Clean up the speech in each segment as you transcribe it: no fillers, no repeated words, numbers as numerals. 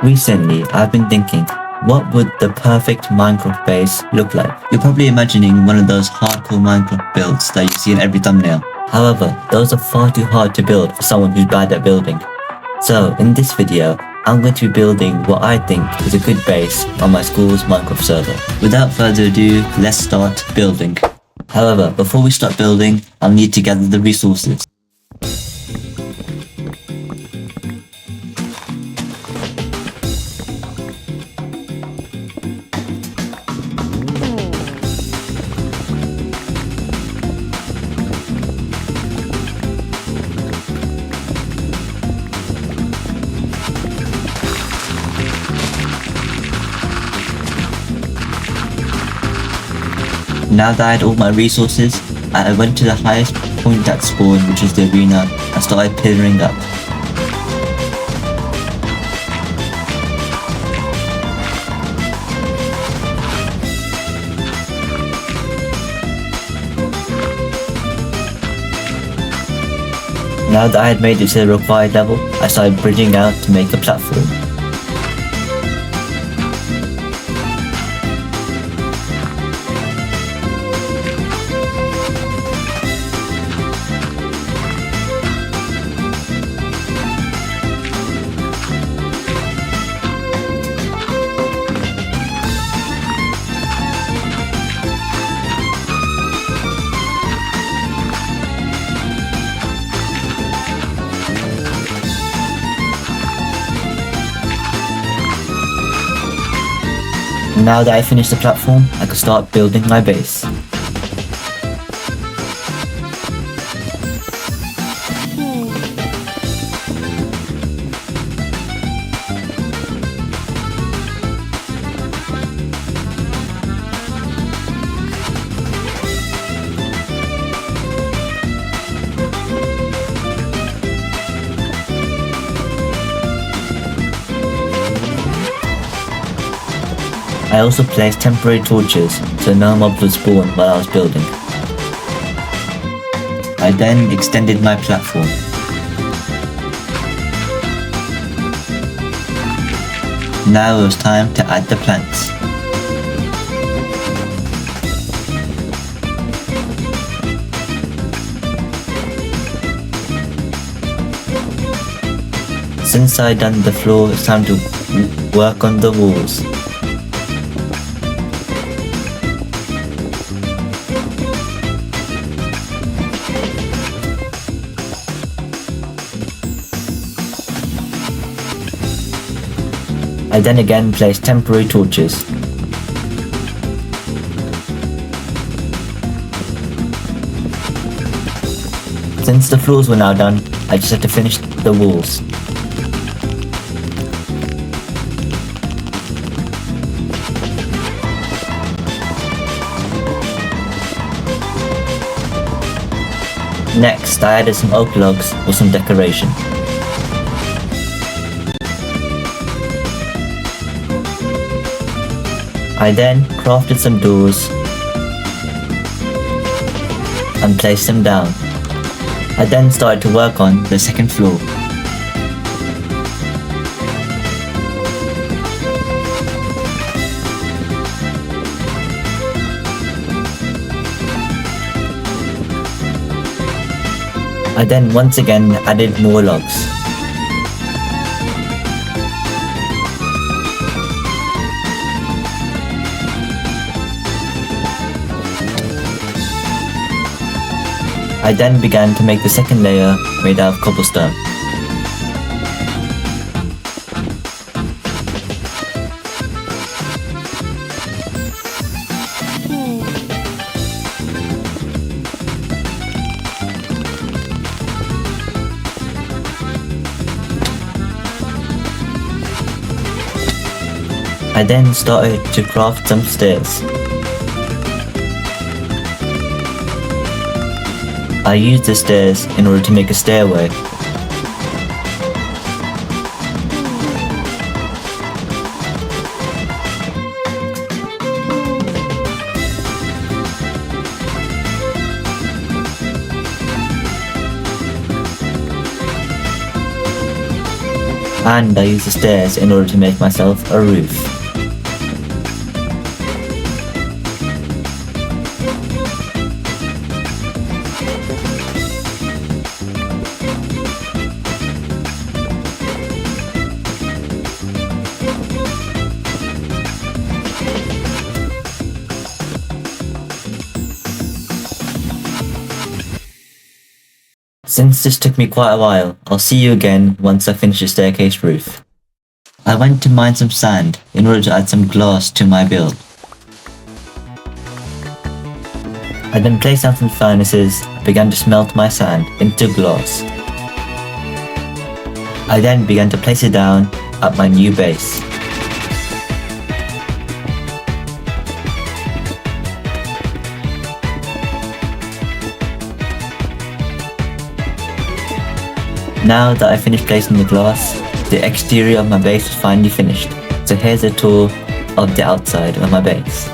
Recently, I've been thinking, what would the perfect Minecraft base look like? You're probably imagining one of those hardcore Minecraft builds that you see in every thumbnail. However, those are far too hard to build for someone who's bad at building. So, in this video, I'm going to be building what I think is a good base on my school's Minecraft server. Without further ado, let's start building. However, before we start building, I'll need to gather the resources. Now that I had all my resources, I went to the highest point at spawn, which is the arena, and started pillaring up. Now that I had made it to the required level, I started bridging out to make a platform. Now that I finished the platform, I could start building my base. I also placed temporary torches so no mobs would spawn while I was building. I then extended my platform. Now it was time to add the planks. Since I done the floor, it's time to work on the walls. I then again placed temporary torches. Since the floors were now done, I just had to finish the walls. Next, I added some oak logs for some decoration. I then crafted some doors and placed them down. I then started to work on the second floor. I then once again added more logs. I then began to make the second layer made out of cobblestone. I then started to craft some stairs. I used the stairs in order to make a stairway. and I use the stairs in order to make myself a roof. Since this took me quite a while, I'll see you again once I finish the staircase roof. I went to mine some sand in order to add some glass to my build. I then placed down some furnaces and began to smelt my sand into glass. I then began to place it down at my new base. Now that I finished placing the glass, the exterior of my base is finally finished. So here's a tour of the outside of my base.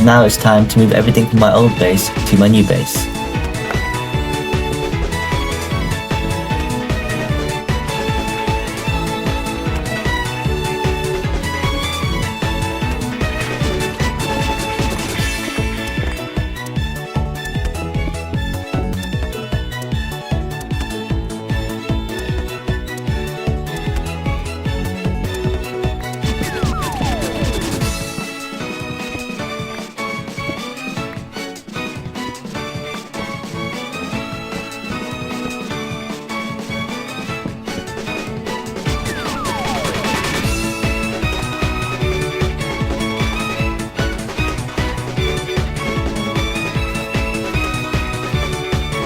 Now it's time to move everything from my old base to my new base.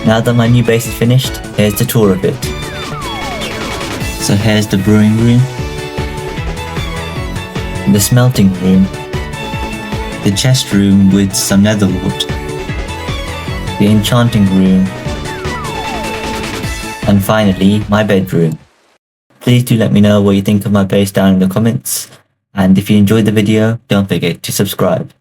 Now that my new base is finished, here's the tour of it. So here's the brewing room, the smelting room, the chest room with some nether wart, the enchanting room, and finally my bedroom. Please do let me know what you think of my base down in the comments, and if you enjoyed the video, don't forget to subscribe.